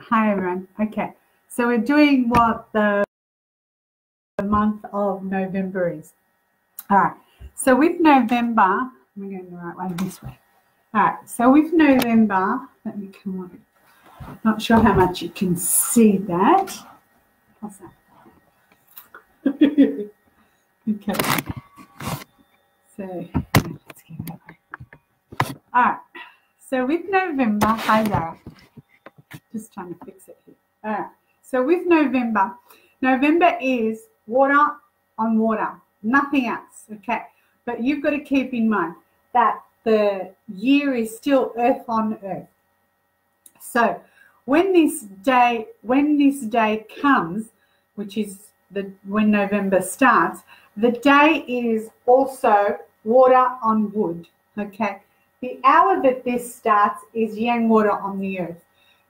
Hi everyone. Okay, so we're doing what the month of November is. All right, so with November, I'm going the right way this way. All right, so with November, let me come on. Not sure how much you can see that. What's that? Okay, so let's get that way. All right, so with November, hi Zara. Just trying to fix it here. All right. So with November, November is water on water, nothing else. Okay. But you've got to keep in mind that the year is still earth on earth. So when this day comes, which is when November starts, the day is also water on wood. Okay. The hour that this starts is yang water on the earth.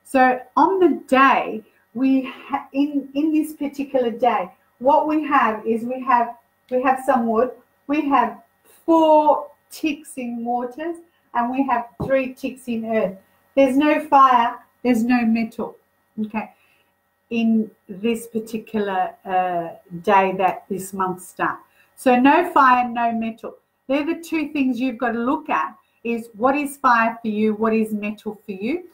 So on the day, in this particular day, what we have is we have some wood, we have 4 ticks in waters, and we have 3 ticks in earth. There's no fire, there's no metal, okay, in this particular day that this month starts. So no fire, no metal. They're the 2 things you've got to look at, is what is fire for you, what is metal for you.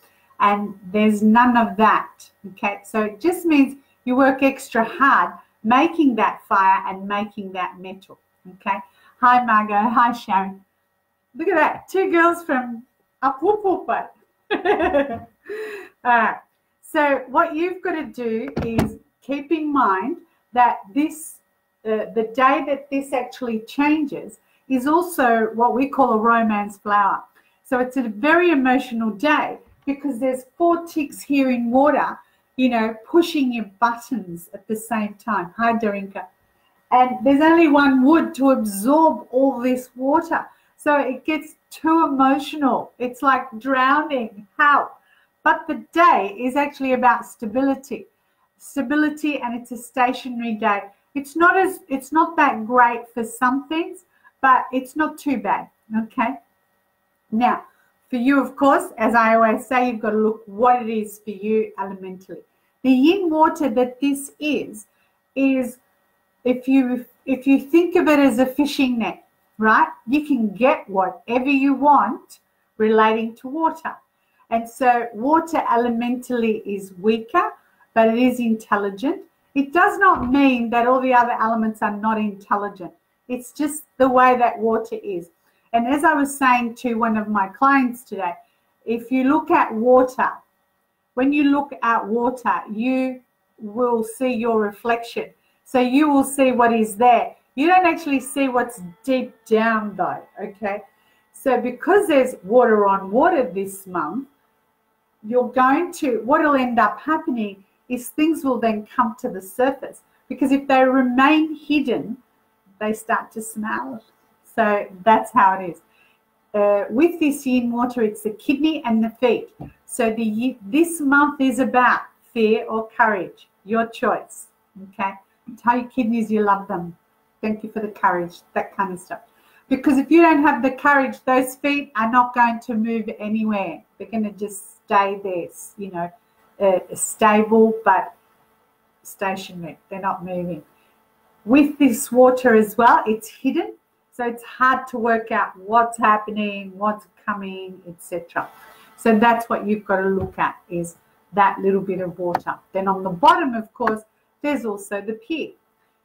And there's none of that, okay? So it just means you work extra hard making that fire and making that metal, okay? Hi, Margot. Hi, Sharon. Look at that. 2 girls from up whoop whoop. All right. So what you've got to do is keep in mind that this, the day that this actually changes is also what we call a romance flower. So it's a very emotional day, because there's 4 ticks here in water, you know, pushing your buttons at the same time. Hi, Darinka. And there's only 1 wood to absorb all this water. So it gets too emotional. It's like drowning. How? But the day is actually about stability. Stability, and it's a stationary day. It's not that great for some things, but it's not too bad, okay? Now, for you, of course, as I always say, you've got to look what it is for you elementally. The yin water that this is if you think of it as a fishing net, right? You can get whatever you want relating to water. And so water elementally is weaker, but it is intelligent. It does not mean that all the other elements are not intelligent. It's just the way that water is. And as I was saying to one of my clients today, if you look at water, when you look at water, you will see your reflection. So you will see what is there. You don't actually see what's deep down though, okay? So because there's water on water this month, what will end up happening is things will then come to the surface, because if they remain hidden, they start to smell. So that's how it is. With this yin water, it's the kidney and the feet. So this month is about fear or courage, your choice, okay? Tell your kidneys you love them. Thank you for the courage, that kind of stuff. Because if you don't have the courage, those feet are not going to move anywhere. They're going to just stay there, you know, stable but stationary. They're not moving. With this water as well, it's hidden. So it's hard to work out what's happening, what's coming, etc. So that's what you've got to look at, is that little bit of water. Then on the bottom, of course, there's also the pig.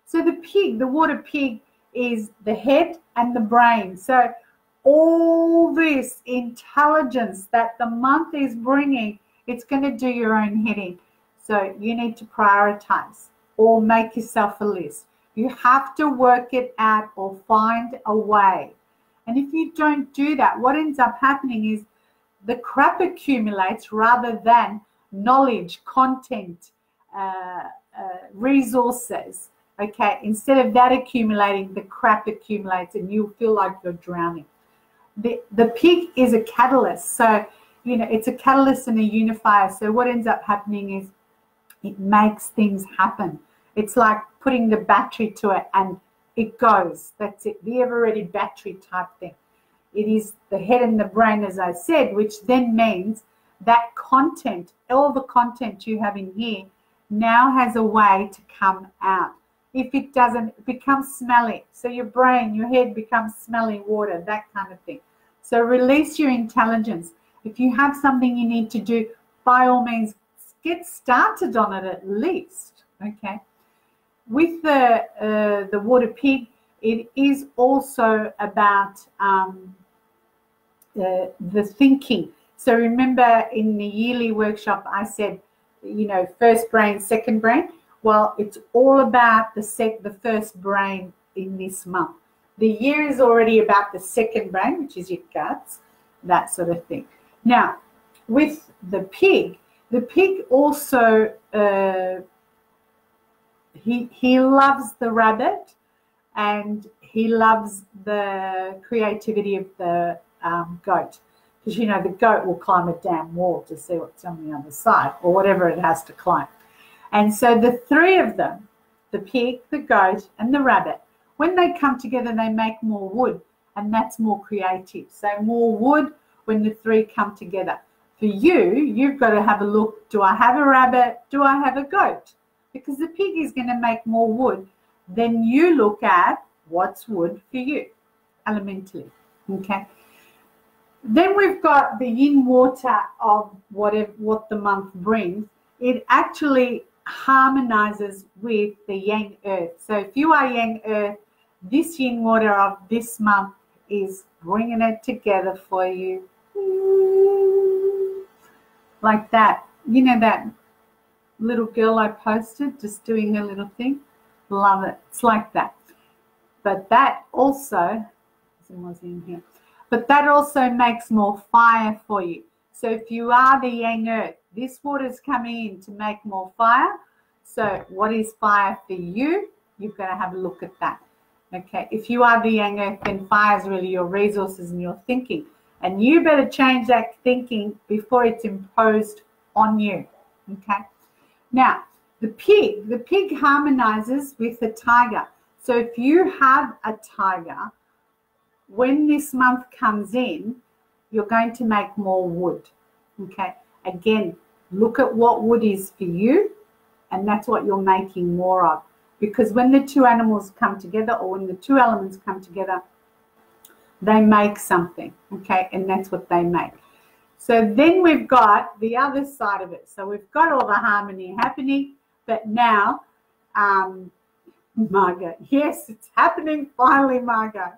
So the pig, the water pig, is the head and the brain. So all this intelligence that the month is bringing, it's going to do your own heading. So you need to prioritize or make yourself a list. You have to work it out or find a way. And if you don't do that, what ends up happening is the crap accumulates rather than knowledge, content, resources. Okay, instead of that accumulating, the crap accumulates and you feel like you're drowning. The pig is a catalyst. So, you know, it's a catalyst and a unifier. So what ends up happening is it makes things happen. It's like putting the battery to it and it goes. That's it. The ever-ready battery type thing. It is the head and the brain, as I said, which then means that content, all the content you have in here, now has a way to come out. If it doesn't, it becomes smelly. So your brain, your head becomes smelly water, that kind of thing. So release your intelligence. If you have something you need to do, by all means, get started on it at least, okay? With the water pig, it is also about the thinking. So remember in the yearly workshop, I said, you know, first brain, second brain. Well, it's all about the first brain in this month. The year is already about the second brain, which is your guts, that sort of thing. Now, with the pig also, he loves the rabbit, and he loves the creativity of the goat. Because, you know, the goat will climb a damn wall to see what's on the other side, or whatever it has to climb. And so the three of them, the pig, the goat, and the rabbit, when they come together, they make more wood, and that's more creative. So more wood when the three come together. For you, you've got to have a look, do I have a rabbit? Do I have a goat? Because the pig is going to make more wood. Then you look at what's wood for you, elementally, okay? Then we've got the yin water of what the month brings. It actually harmonizes with the yang earth. So if you are yang earth, this yin water of this month is bringing it together for you. Like that. You know that little girl I posted just doing her little thing? Love it. It's like that. But that also, but that also makes more fire for you. So if you are the yang earth, this water is coming in to make more fire. So what is fire for you? You've got to have a look at that. Okay, if you are the yang earth, then fire is really your resources and your thinking. And you better change that thinking before it's imposed on you. Okay. Now, the pig harmonizes with the tiger. So if you have a tiger, when this month comes in, you're going to make more wood. Okay. Again, look at what wood is for you, and that's what you're making more of. Because when the two animals come together, or when the two elements come together, they make something, okay? And that's what they make. So then we've got the other side of it. So we've got all the harmony happening, but now, Margot, yes, it's happening finally, Margot.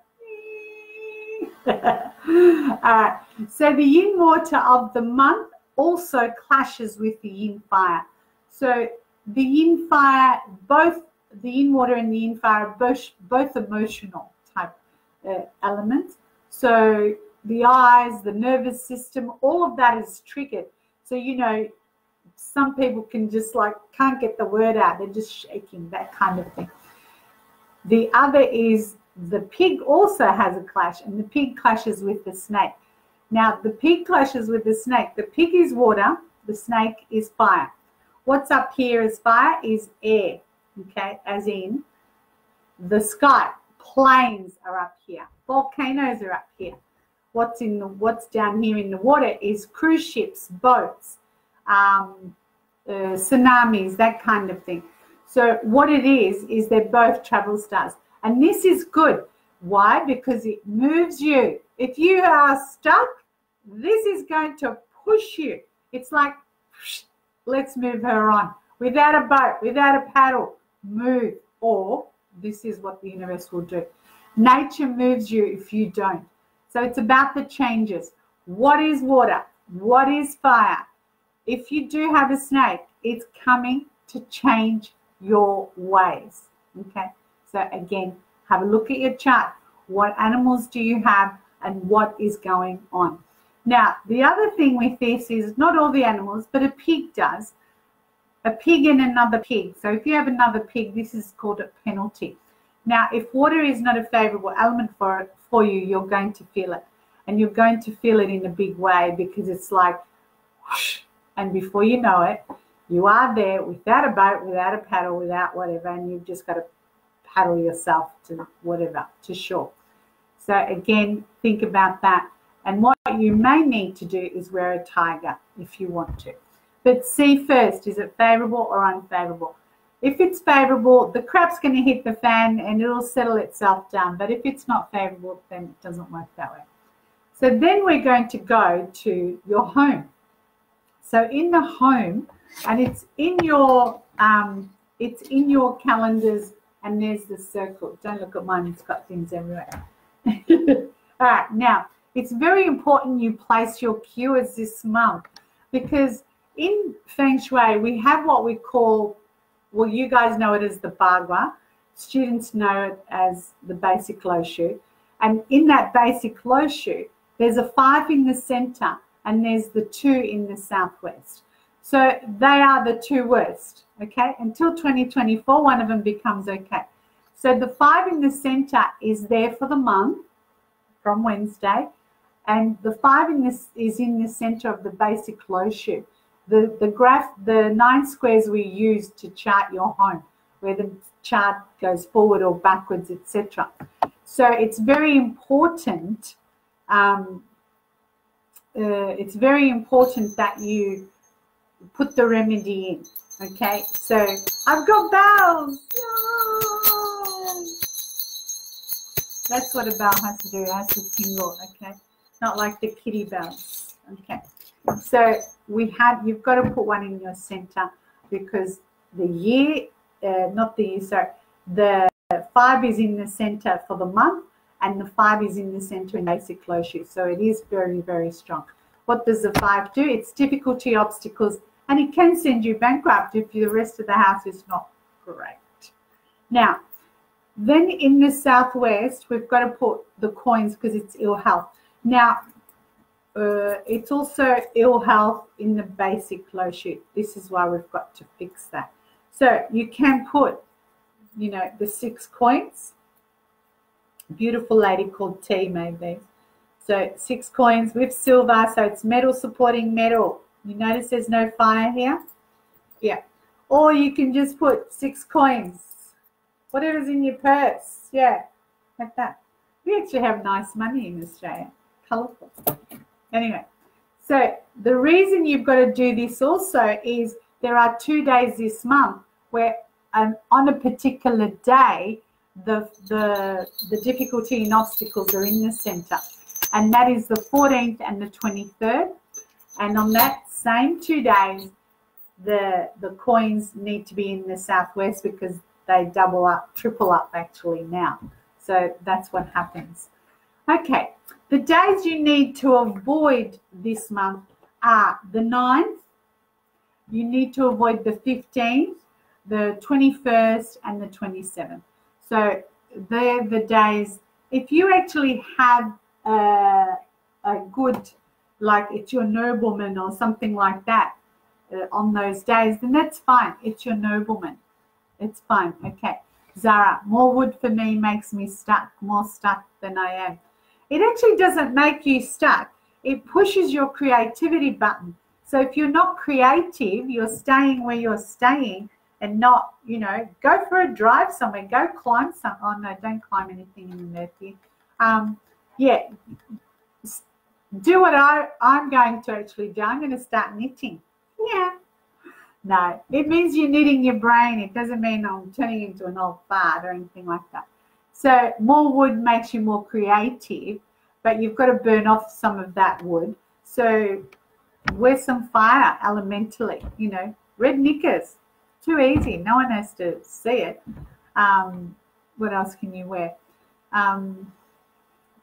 So the yin water of the month also clashes with the yin fire. So the yin fire, both the yin water and the yin fire are both emotional type elements. So the eyes, the nervous system, all of that is triggered. So, you know, some people can just like can't get the word out. They're just shaking, that kind of thing. The other is the pig also has a clash, and the pig clashes with the snake. Now, the pig clashes with the snake. The pig is water, the snake is fire. What's up here as fire is air, okay, as in the sky. Planes are up here. Volcanoes are up here. What's down here in the water is cruise ships, boats, tsunamis, that kind of thing. So what it is they're both travel stars. And this is good. Why? Because it moves you. If you are stuck, this is going to push you. It's like, let's move her on. Without a boat, without a paddle, move. Or this is what the universe will do. Nature moves you if you don't. So it's about the changes. What is water? What is fire? If you do have a snake, it's coming to change your ways. Okay? So again, have a look at your chart. What animals do you have and what is going on? Now, the other thing with this is not all the animals, but a pig does. A pig and another pig. So if you have another pig, this is called a penalty. Now, if water is not a favorable element for you, you're going to feel it. And you're going to feel it in a big way, because it's like, whoosh, and before you know it, you are there without a boat, without a paddle, without whatever, and you've just got to paddle yourself to whatever, to shore. So again, think about that. And what you may need to do is wear a tiger if you want to. But see first, is it favorable or unfavorable? If it's favorable, the crap's going to hit the fan and it'll settle itself down. But if it's not favorable, then it doesn't work that way. So then we're going to go to your home. So in the home, and it's in your calendars, and there's the circle. Don't look at mine, it's got things everywhere. All right, now it's very important you place your keywords this month, because in Feng Shui we have what we call, well, you guys know it as the Bagua, students know it as the basic Lo Shu, and in that basic Lo Shu there's a 5 in the center and there's the 2 in the southwest. So they are the 2 worst, okay? Until 2024, one of them becomes okay. So the 5 in the center is there for the month from Wednesday, and the 5 in this is in the center of the basic Lo Shu. The graph, the 9 squares we use to chart your home, where the chart goes forward or backwards, etc. So it's very important. It's very important that you put the remedy in. Okay, so I've got bells. Yay! That's what a bell has to do. It has to tingle. Okay, not like the kitty bells. Okay, so you've got to put one in your center, because the year, not the year, sorry, the 5 is in the center for the month, and the 5 is in the center in basic Lo Shu. So it is very, very strong. What does the 5 do? It's difficulty, obstacles, and it can send you bankrupt if the rest of the house is not great. Now, then in the southwest, we've got to put the coins because it's ill health. Now, it's also ill health in the basic Lo Shu. This is why we've got to fix that. So you can put, you know, the 6 coins. Beautiful lady called T made these. So 6 coins with silver, so it's metal supporting metal. You notice there's no fire here? Yeah. Or you can just put 6 coins. Whatever's in your purse. Yeah, like that. We actually have nice money in Australia. Colourful. Anyway, so the reason you've got to do this also is there are 2 days this month where on a particular day, the difficulty and obstacles are in the center, and that is the 14th and the 23rd. And on that same 2 days, the coins need to be in the southwest, because they double up, triple up actually now. So that's what happens. Okay, the days you need to avoid this month are the 9th, you need to avoid the 15th, the 21st, and the 27th. So they're the days. If you actually have a good, like it's your nobleman or something like that on those days, then that's fine. It's your nobleman. It's fine. Okay. Zara, more wood for me makes me stuck, more stuck than I am. It actually doesn't make you stuck. It pushes your creativity button. So if you're not creative, you're staying where you're staying, and not, you know, go for a drive somewhere, go climb some. Oh no, don't climb anything in the Murphy. Yeah, do what I'm going to actually do. I'm going to start knitting. Yeah. No, it means you're knitting your brain. It doesn't mean I'm turning into an old fart or anything like that. So more wood makes you more creative, but you've got to burn off some of that wood. So wear some fire elementally, you know, red knickers. Too easy. No one has to see it. What else can you wear?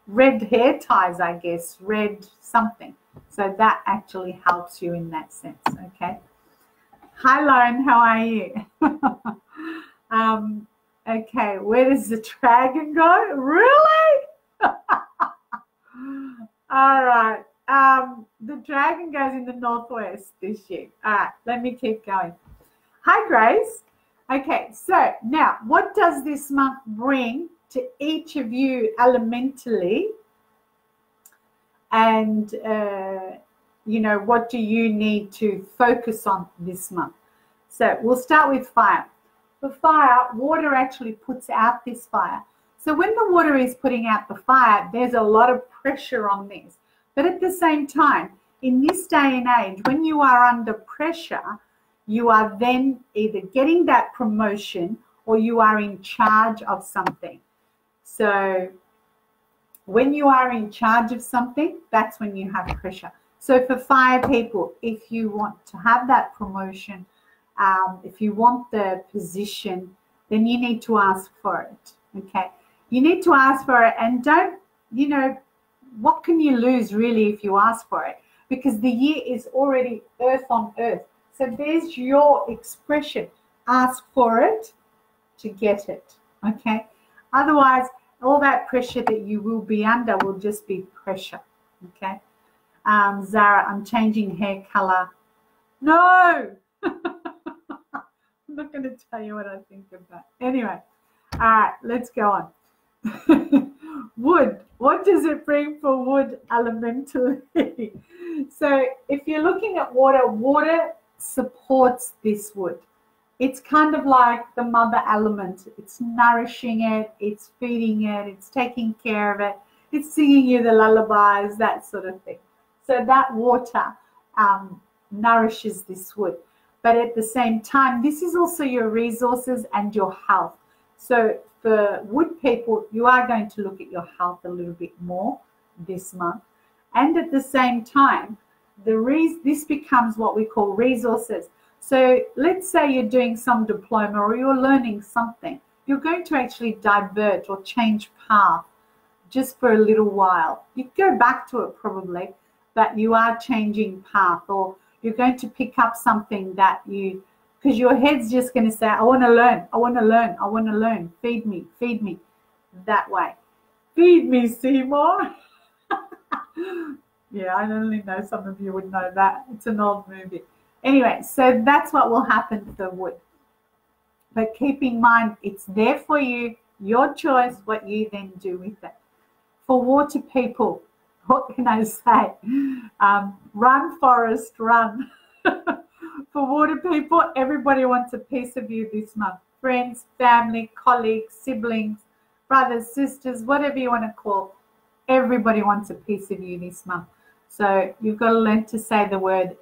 Red hair ties, I guess. Red something. So that actually helps you in that sense. Okay. Hi, Lauren. How are you? Okay. Where does the dragon go? Really? All right. The dragon goes in the northwest this year. All right. Let me keep going. Hi, Grace. Okay, so now what does this month bring to each of you elementally? And, you know, what do you need to focus on this month? So we'll start with fire. For fire, water actually puts out this fire. So when the water is putting out the fire, there's a lot of pressure on this. But at the same time, in this day and age, when you are under pressure, you are then either getting that promotion or you are in charge of something. So when you are in charge of something, that's when you have pressure. So for fire people, if you want to have that promotion, if you want the position, then you need to ask for it, okay? You need to ask for it, and don't, what can you lose really if you ask for it? Because the year is already earth on earth. So there's your expression. Ask for it to get it, okay? Otherwise, all that pressure that you will be under will just be pressure, okay? Zara, I'm changing hair color. No! I'm not going to tell you what I think of that. Anyway, all right, let's go on. Wood. What does it bring for wood elementally? So if you're looking at water, water supports this wood. It's kind of like the mother element. It's nourishing it, it's feeding it, it's taking care of it, it's singing you the lullabies, that sort of thing. So that water nourishes this wood. But at the same time, this is also your resources and your health. So for wood people, you are going to look at your health a little bit more this month. And at the same time, this becomes what we call resources. So let's say you're doing some diploma or you're learning something. You're going to actually divert or change path just for a little while. You go back to it probably, but you are changing path, or you're going to pick up something that because your head's just going to say, I want to learn, I want to learn, I want to learn. Feed me, that way. Feed me, Seymour. Yeah, I only know some of you would know that. It's an old movie. Anyway, so that's what will happen for wood. But keep in mind, it's there for you, your choice, what you then do with it. For water people, what can I say? Run, Forest, run. For water people, everybody wants a piece of you this month. Friends, family, colleagues, siblings, brothers, sisters, whatever you want to call. Everybody wants a piece of you this month. So you've got to learn to say the word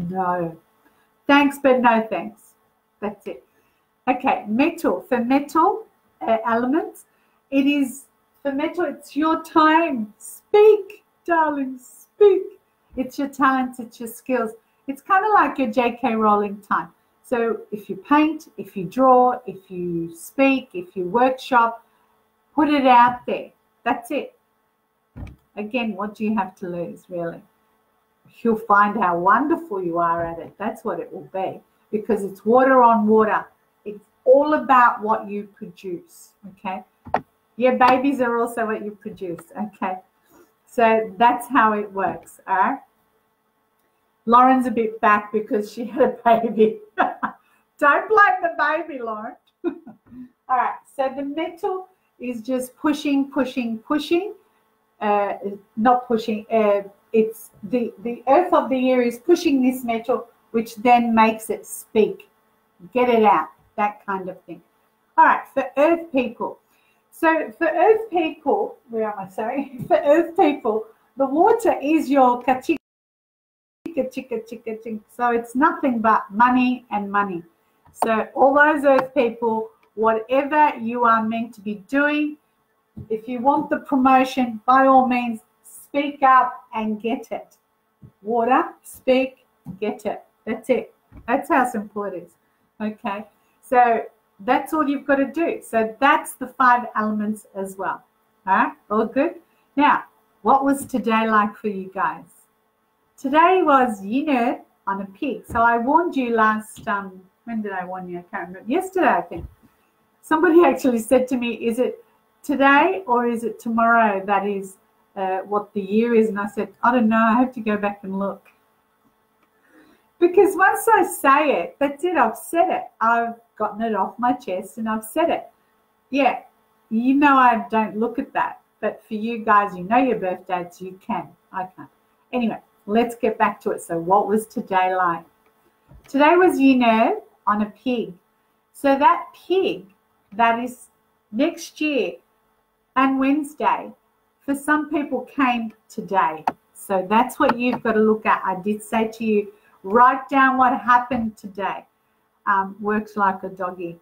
no. Thanks, but no thanks. That's it. Okay, metal. For metal elements, for metal, it's your time. Speak, darling, speak. It's your talents, it's your skills. It's kind of like your J.K. Rowling time. So if you paint, if you draw, if you speak, if you workshop, put it out there. That's it. Again, what do you have to lose, really? You'll find how wonderful you are at it. That's what it will be, because it's water on water. It's all about what you produce, okay? Your babies are also what you produce, okay? So that's how it works, all right? Lauren's a bit back because she had a baby. Don't blame the baby, Lauren. All right, so the metal is just pushing. Not pushing. It's the earth of the year is pushing this metal, which then makes it speak. Get it out, that kind of thing. All right, for earth people. So for earth people, where am I? Sorry. For earth people, the water is your kachika. So it's nothing but money and money. So all those earth people, whatever you are meant to be doing, if you want the promotion, by all means, speak up and get it. Water, speak, get it. That's it. That's how simple it is. Okay. So that's all you've got to do. So that's the 5 elements as well. All right. All good. Now, what was today like for you guys? Today was Yinur on a pig. So I warned you last, when did I warn you? I can't remember. Yesterday, I think. Somebody actually said to me, is it today or is it tomorrow that is what the year is? And I said, I don't know. I have to go back and look. Because once I say it, that's it. I've said it. I've gotten it off my chest and I've said it. Yeah, you know I don't look at that. But for you guys, you know your birth dates, you can. I can't. Anyway, let's get back to it. So what was today like? Today was Yinur on a pig. So that pig, that is next year and Wednesday, for some people came today. So that's what you've got to look at. I did say to you, write down what happened today. Works like a doggy.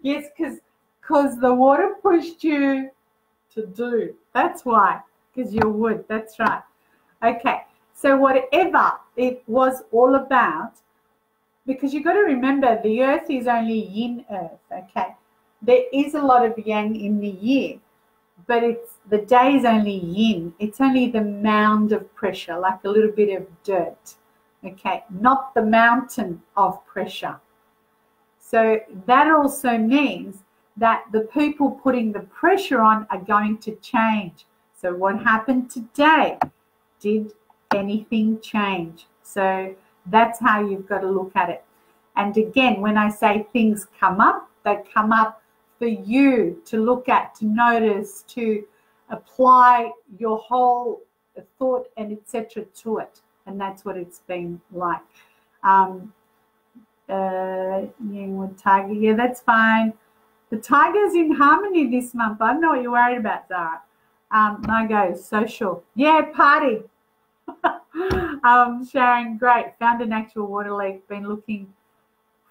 Yes, because the water pushed you to do. That's why, because you're wood. That's right. Okay, so whatever it was all about, because you've got to remember the earth is only yin earth, okay? There is a lot of yang in the year, but the day is only yin. It's only the mound of pressure, like a little bit of dirt, okay? Not the mountain of pressure. So that also means that the people putting the pressure on are going to change. So what happened today? Did anything change? So that's how you've got to look at it. And again, when I say things come up, they come up for you to look at, to notice, to apply your whole thought and etc. to it. And that's what it's been like. With tiger, yeah, that's fine. The tiger's in harmony this month. I don't know what you're worried about, Zara. Margot, social. Yeah, party. Sharon, great. Found an actual water leak. Been looking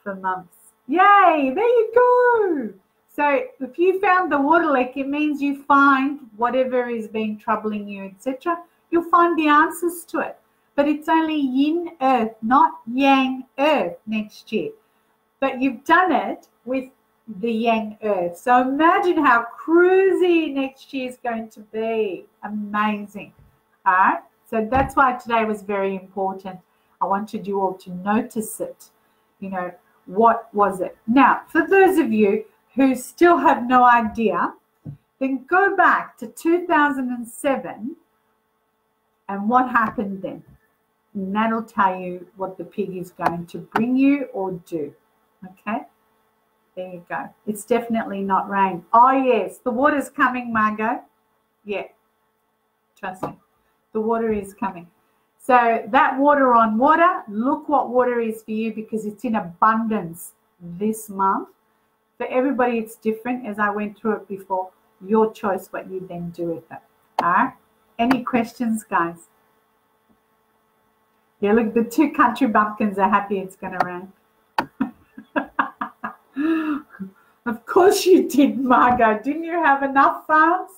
for months. Yay, there you go. So if you found the water leak, it means you find whatever is been troubling you, etc. You'll find the answers to it. But it's only yin earth, not yang earth next year. But you've done it with the yang earth. So imagine how cruisy next year is going to be. Amazing. All right. So that's why today was very important. I wanted you all to notice it. You know, what was it? Now, for those of you who still have no idea, then go back to 2007 and what happened then. And that'll tell you what the pig is going to bring you or do. Okay? There you go. It's definitely not rain. Oh, yes. The water's coming, Margot. Yeah. Trust me. The water is coming. So that water on water, look what water is for you because it's in abundance this month. For everybody, it's different. As I went through it before, your choice what you then do with it. All right? Any questions, guys? Yeah, look, the two country bumpkins are happy it's going to rain. Of course you did, Margot. Didn't you have enough farms?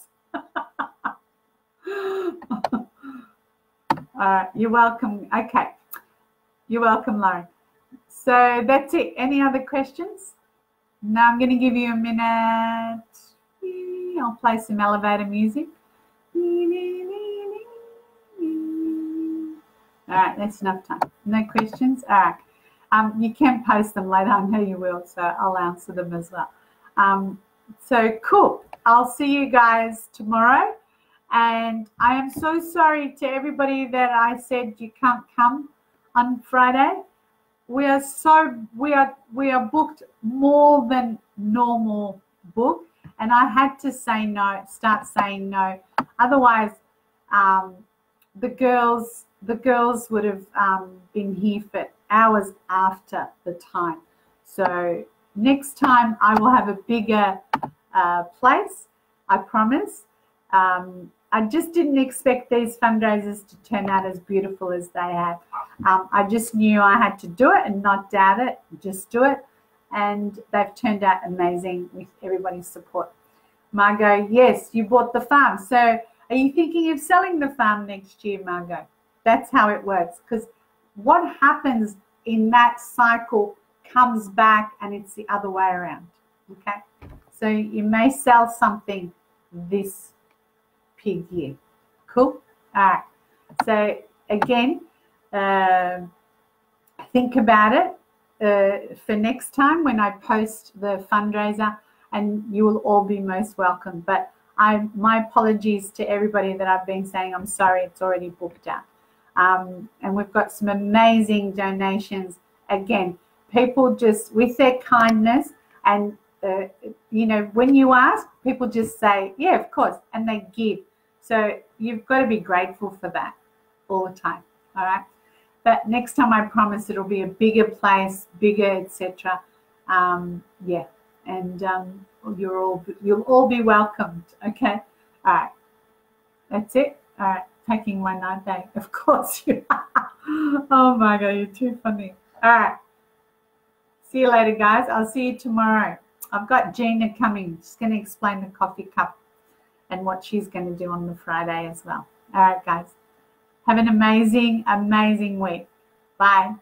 You're welcome. Okay. You're welcome, Lauren. So that's it. Any other questions? Now I'm going to give you a minute. I'll play some elevator music. All right, that's enough time. No questions? All right. You can post them later. I know you will, so I'll answer them as well. So cool. I'll see you guys tomorrow. And I am so sorry to everybody that I said you can't come on Friday. We are booked more than normal book, and I had to say no, start saying no. Otherwise, the girls would have been here for hours after the time. So next time I will have a bigger place, I promise. I just didn't expect these fundraisers to turn out as beautiful as they have. I just knew I had to do it and not doubt it, just do it. And they've turned out amazing with everybody's support. Margot, yes, you bought the farm. So are you thinking of selling the farm next year, Margot? That's how it works. Because what happens in that cycle comes back and it's the other way around. Okay? So you may sell something this pig year. Cool? All right. So again, think about it for next time when I post the fundraiser, and you will all be most welcome. But my apologies to everybody that I've been saying I'm sorry, it's already booked out. And we've got some amazing donations. Again, people just with their kindness and you know, when you ask, people just say, yeah, of course, and they give. So you've got to be grateful for that all the time, all right? But next time I promise it'll be a bigger place, bigger, etc. Yeah, and you'll all be welcomed. Okay. All right. That's it. All right. Taking my night day. Of course you are. Oh my God, you're too funny. All right. See you later, guys. I'll see you tomorrow. I've got Gina coming. She's going to explain the coffee cup and what she's going to do on the Friday as well. All right, guys. Have an amazing, amazing week. Bye.